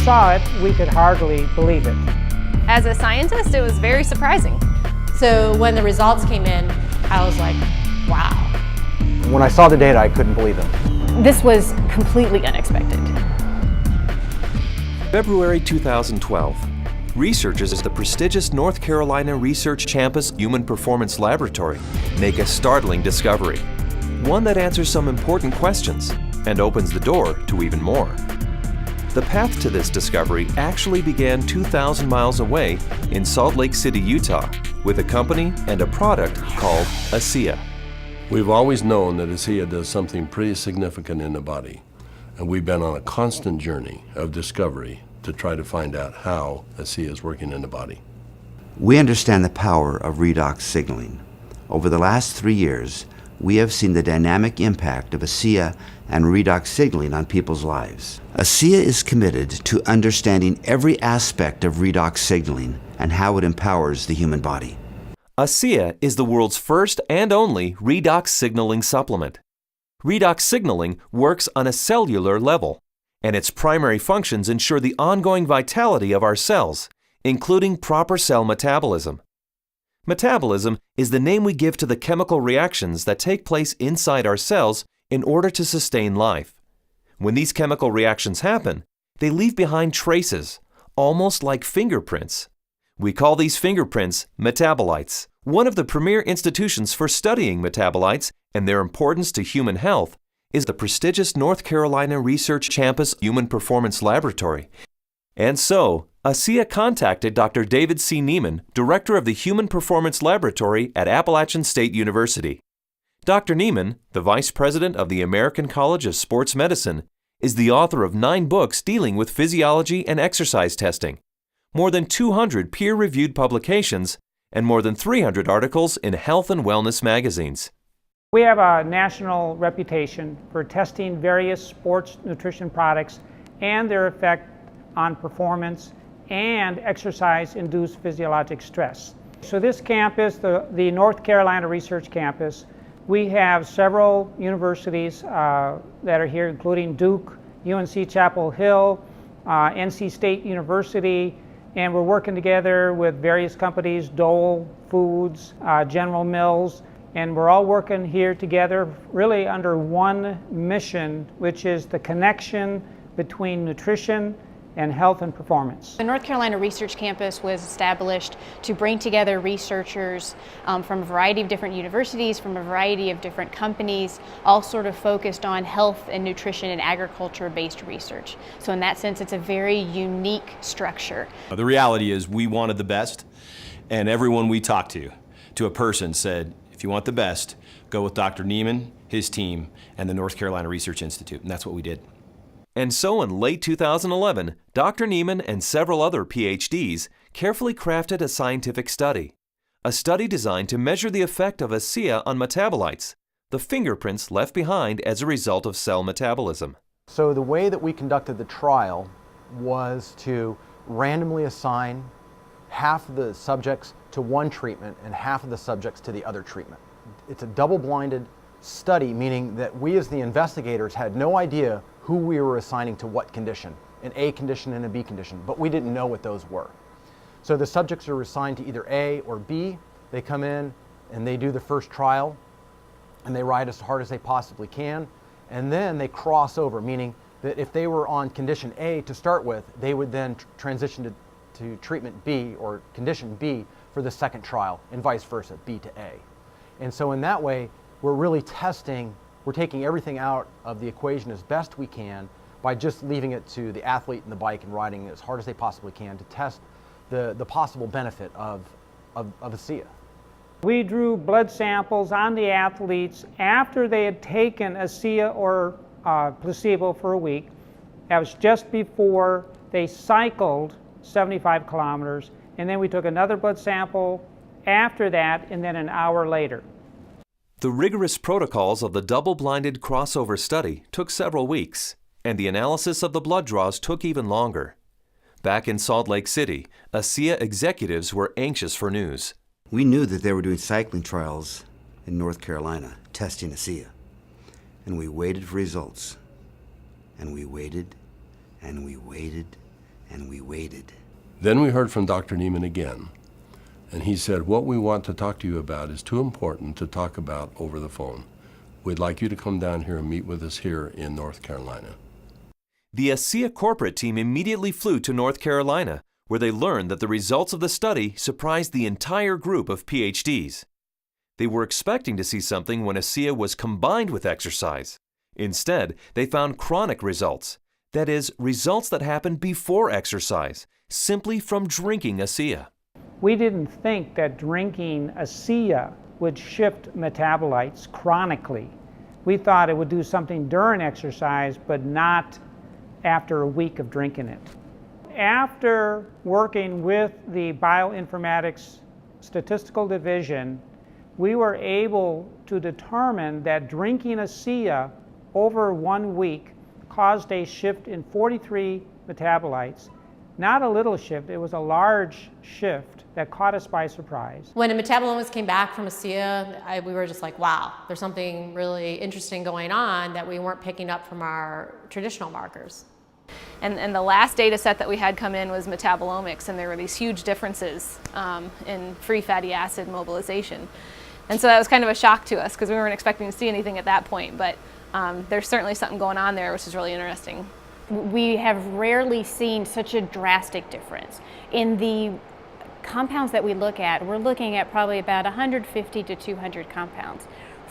saw it, we could hardly believe it. As a scientist, it was very surprising. So when the results came in, I was like, wow. When I saw the data, I couldn't believe them. This was completely unexpected. February 2012. Researchers at the prestigious North Carolina Research Campus Human Performance Laboratory make a startling discovery. One that answers some important questions and opens the door to even more. The path to this discovery actually began 2,000 miles away in Salt Lake City, Utah, with a company and a product called ASEA. We've always known that ASEA does something pretty significant in the body, and we've been on a constant journey of discovery to try to find out how ASEA is working in the body. We understand the power of redox signaling. Over the last 3 years, we have seen the dynamic impact of ASEA and redox signaling on people's lives. ASEA is committed to understanding every aspect of redox signaling and how it empowers the human body. ASEA is the world's first and only redox signaling supplement. Redox signaling works on a cellular level, and its primary functions ensure the ongoing vitality of our cells, including proper cell metabolism. Metabolism is the name we give to the chemical reactions that take place inside our cells in order to sustain life. When these chemical reactions happen, they leave behind traces, almost like fingerprints. We call these fingerprints metabolites. One of the premier institutions for studying metabolites and their importance to human health is the prestigious North Carolina Research Campus Human Performance Laboratory. And so, ASEA contacted Dr. David C. Neiman, director of the Human Performance Laboratory at Appalachian State University. Dr. Neiman, the vice president of the American College of Sports Medicine, is the author of 9 books dealing with physiology and exercise testing, more than 200 peer-reviewed publications, and more than 300 articles in health and wellness magazines. We have a national reputation for testing various sports nutrition products and their effect on performance and exercise-induced physiologic stress. So this campus, the North Carolina Research Campus, we have several universities that are here, including Duke, UNC Chapel Hill, NC State University, and we're working together with various companies, Dole Foods, General Mills, and we're all working here together really under one mission, which is the connection between nutrition and health and performance. The North Carolina Research Campus was established to bring together researchers from a variety of different universities, from a variety of different companies, all sort of focused on health and nutrition and agriculture-based research. So in that sense, it's a very unique structure. The reality is we wanted the best, and everyone we talked to a person said, if you want the best, go with Dr. Neiman, his team, and the North Carolina Research Institute, and that's what we did. And so in late 2011, Dr. Neiman and several other PhDs carefully crafted a scientific study. A study designed to measure the effect of ASEA on metabolites, the fingerprints left behind as a result of cell metabolism. So the way that we conducted the trial was to randomly assign half of the subjects to one treatment and half of the subjects to the other treatment. It's a double-blinded study, meaning that we as the investigators had no idea who we were assigning to what condition, an A condition and a B condition, but we didn't know what those were. So the subjects are assigned to either A or B. They come in and they do the first trial and they ride as hard as they possibly can, and then they cross over, meaning that if they were on condition A to start with, they would then transition to treatment B or condition B for the second trial, and vice versa, B to A. And so in that way, we're really testing, we're taking everything out of the equation as best we can by just leaving it to the athlete and the bike and riding as hard as they possibly can to test the possible benefit of ASEA. We drew blood samples on the athletes after they had taken ASEA or placebo for a week. That was just before they cycled 75 kilometers, and then we took another blood sample after that, and then an hour later. The rigorous protocols of the double-blinded crossover study took several weeks, and the analysis of the blood draws took even longer. Back in Salt Lake City, ASEA executives were anxious for news. We knew that they were doing cycling trials in North Carolina, testing ASEA. And we waited for results. And we waited, and we waited, and we waited. Then we heard from Dr. Neiman again, and he said, what we want to talk to you about is too important to talk about over the phone. We'd like you to come down here and meet with us here in North Carolina. The ASEA corporate team immediately flew to North Carolina, where they learned that the results of the study surprised the entire group of PhDs. They were expecting to see something when ASEA was combined with exercise. Instead, they found chronic results. That is, results that happen before exercise, simply from drinking ASEA. We didn't think that drinking ASEA would shift metabolites chronically. We thought it would do something during exercise, but not after a week of drinking it. After working with the Bioinformatics Statistical Division, we were able to determine that drinking ASEA over 1 week caused a shift in 43 metabolites. Not a little shift, it was a large shift that caught us by surprise. When a metabolomics came back from ASEA, we were just like, wow, there's something really interesting going on that we weren't picking up from our traditional markers. And the last data set that we had come in was metabolomics, and there were these huge differences in free fatty acid mobilization. And so that was kind of a shock to us because we weren't expecting to see anything at that point, but there's certainly something going on there which is really interesting. We have rarely seen such a drastic difference. In the compounds that we look at, we're looking at probably about 150 to 200 compounds.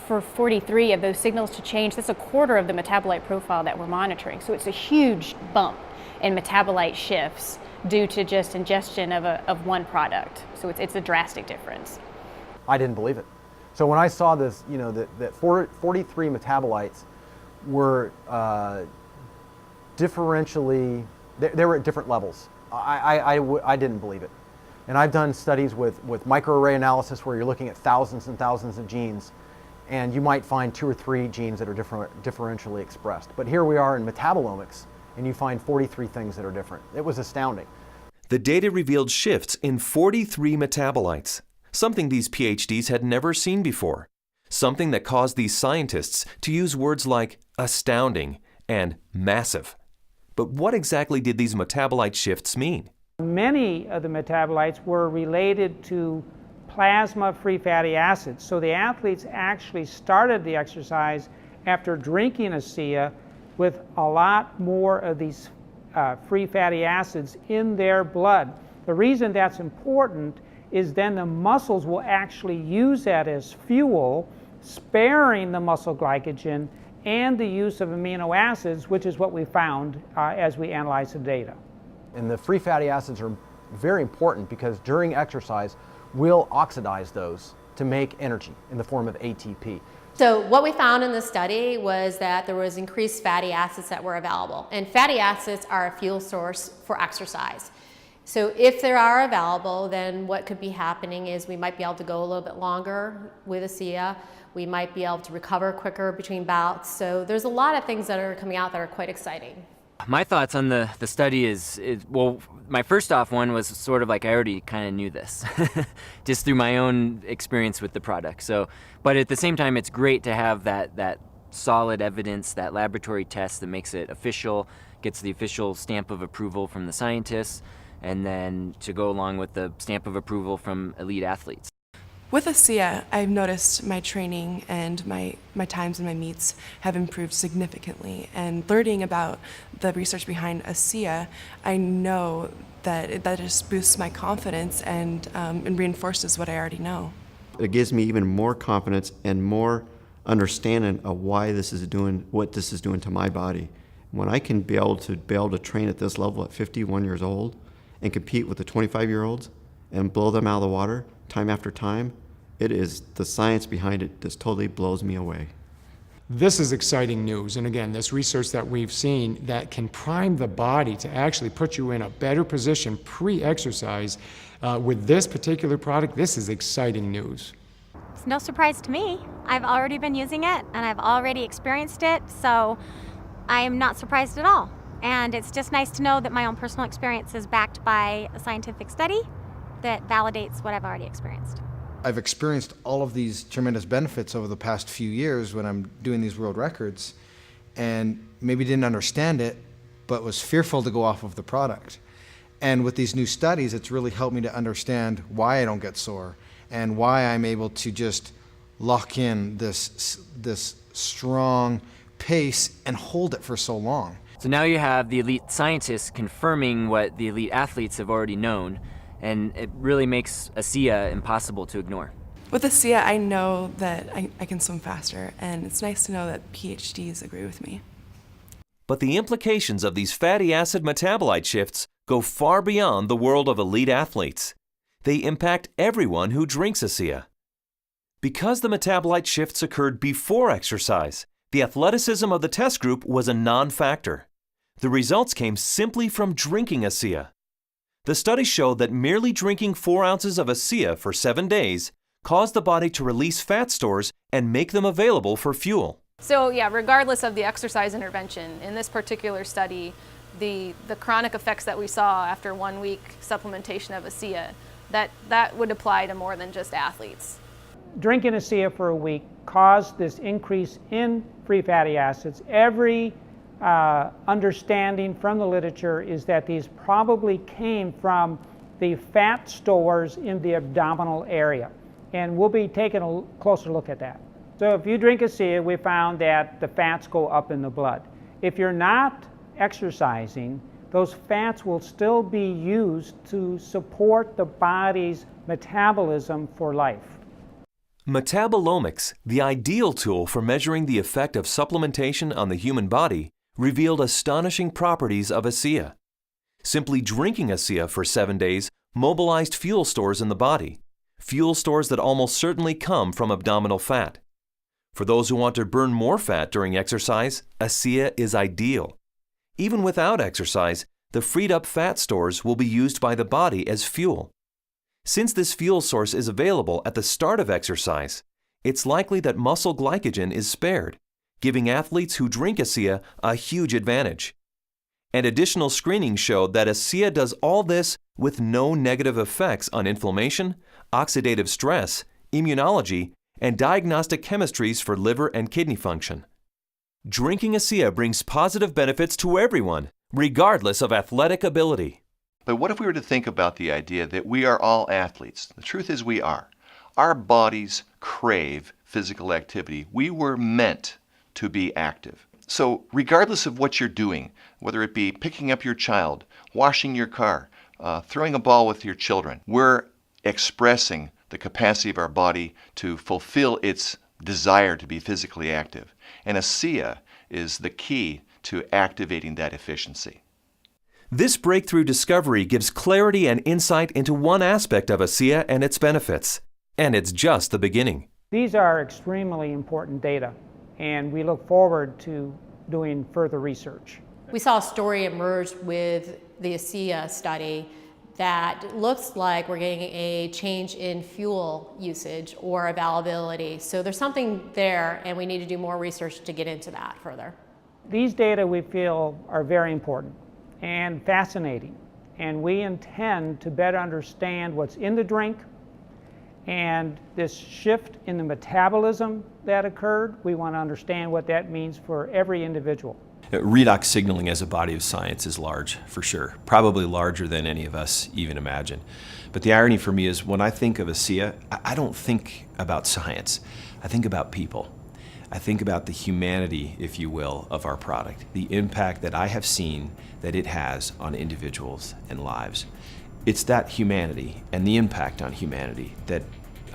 For 43 of those signals to change, that's a quarter of the metabolite profile that we're monitoring. So it's a huge bump in metabolite shifts due to just ingestion of one product. So it's a drastic difference. I didn't believe it. So when I saw this, you know, that 43 metabolites were differentially, they were at different levels. I didn't believe it. And I've done studies with microarray analysis where you're looking at thousands and thousands of genes, and you might find 2 or 3 genes that are differentially expressed. But here we are in metabolomics, and you find 43 things that are different. It was astounding. The data revealed shifts in 43 metabolites, something these PhDs had never seen before, something that caused these scientists to use words like astounding and massive. But what exactly did these metabolite shifts mean? Many of the metabolites were related to plasma free fatty acids. So the athletes actually started the exercise after drinking ASEA with a lot more of these free fatty acids in their blood. The reason that's important is then the muscles will actually use that as fuel, sparing the muscle glycogen and the use of amino acids, which is what we found as we analyzed the data. And the free fatty acids are very important because during exercise, we'll oxidize those to make energy in the form of ATP. So what we found in the study was that there was increased fatty acids that were available. And fatty acids are a fuel source for exercise. So if they are available, then what could be happening is we might be able to go a little bit longer with ASEA. We might be able to recover quicker between bouts. So there's a lot of things that are coming out that are quite exciting. My thoughts on the study is, well, my first off one was sort of like I already kind of knew this, just through my own experience with the product. So, but at the same time, it's great to have that solid evidence, that laboratory test that makes it official, gets the official stamp of approval from the scientists, and then to go along with the stamp of approval from elite athletes. With ASEA, I've noticed my training and my times and my meets have improved significantly. And learning about the research behind ASEA, I know that just boosts my confidence and reinforces what I already know. It gives me even more confidence and more understanding of why this is doing what this is doing to my body. When I can be able to train at this level at 51 years old and compete with the 25-year-olds and blow them out of the water time after time, it is the science behind it just totally blows me away. This is exciting news, and again, this research that we've seen that can prime the body to actually put you in a better position pre-exercise with this particular product, this is exciting news. It's no surprise to me. I've already been using it, and I've already experienced it, so I am not surprised at all. And it's just nice to know that my own personal experience is backed by a scientific study that validates what I've already experienced. I've experienced all of these tremendous benefits over the past few years when I'm doing these world records, and maybe didn't understand it, but was fearful to go off of the product. And with these new studies, it's really helped me to understand why I don't get sore and why I'm able to just lock in this strong pace and hold it for so long. So now you have the elite scientists confirming what the elite athletes have already known, and it really makes ASEA impossible to ignore. With ASEA, I know that I can swim faster, and it's nice to know that PhDs agree with me. But the implications of these fatty acid metabolite shifts go far beyond the world of elite athletes. They impact everyone who drinks ASEA. Because the metabolite shifts occurred before exercise, the athleticism of the test group was a non-factor. The results came simply from drinking ASEA. The study showed that merely drinking 4 ounces of ASEA for 7 days caused the body to release fat stores and make them available for fuel. So yeah, regardless of the exercise intervention, in this particular study, the chronic effects that we saw after 1 week supplementation of ASEA, that would apply to more than just athletes. Drinking ASEA for a week caused this increase in free fatty acids. Every understanding from the literature is that these probably came from the fat stores in the abdominal area. And we'll be taking a closer look at that. So if you drink ASEA, we found that the fats go up in the blood. If you're not exercising, those fats will still be used to support the body's metabolism for life. Metabolomics, the ideal tool for measuring the effect of supplementation on the human body, revealed astonishing properties of ASEA. Simply drinking ASEA for 7 days mobilized fuel stores in the body, fuel stores that almost certainly come from abdominal fat. For those who want to burn more fat during exercise, ASEA is ideal. Even without exercise, the freed up fat stores will be used by the body as fuel. Since this fuel source is available at the start of exercise, it's likely that muscle glycogen is spared, giving athletes who drink ASEA a huge advantage. And additional screening showed that ASEA does all this with no negative effects on inflammation, oxidative stress, immunology, and diagnostic chemistries for liver and kidney function. Drinking ASEA brings positive benefits to everyone, regardless of athletic ability. But what if we were to think about the idea that we are all athletes? The truth is we are. Our bodies crave physical activity. We were meant to be active. So regardless of what you're doing, whether it be picking up your child, washing your car, throwing a ball with your children, we're expressing the capacity of our body to fulfill its desire to be physically active. And ASEA is the key to activating that efficiency. This breakthrough discovery gives clarity and insight into one aspect of ASEA and its benefits. And it's just the beginning. These are extremely important data, and we look forward to doing further research. We saw a story emerge with the ASEA study that looks like we're getting a change in fuel usage or availability. So there's something there, and we need to do more research to get into that further. These data we feel are very important and fascinating, and we intend to better understand what's in the drink and this shift in the metabolism that occurred. We want to understand what that means for every individual. Redox signaling as a body of science is large, for sure. Probably larger than any of us even imagine. But the irony for me is when I think of ASEA, I don't think about science. I think about people. I think about the humanity, if you will, of our product, the impact that I have seen that it has on individuals and lives. It's that humanity and the impact on humanity that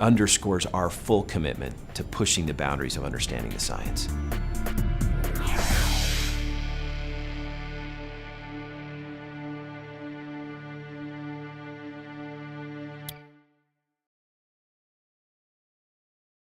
underscores our full commitment to pushing the boundaries of understanding the science.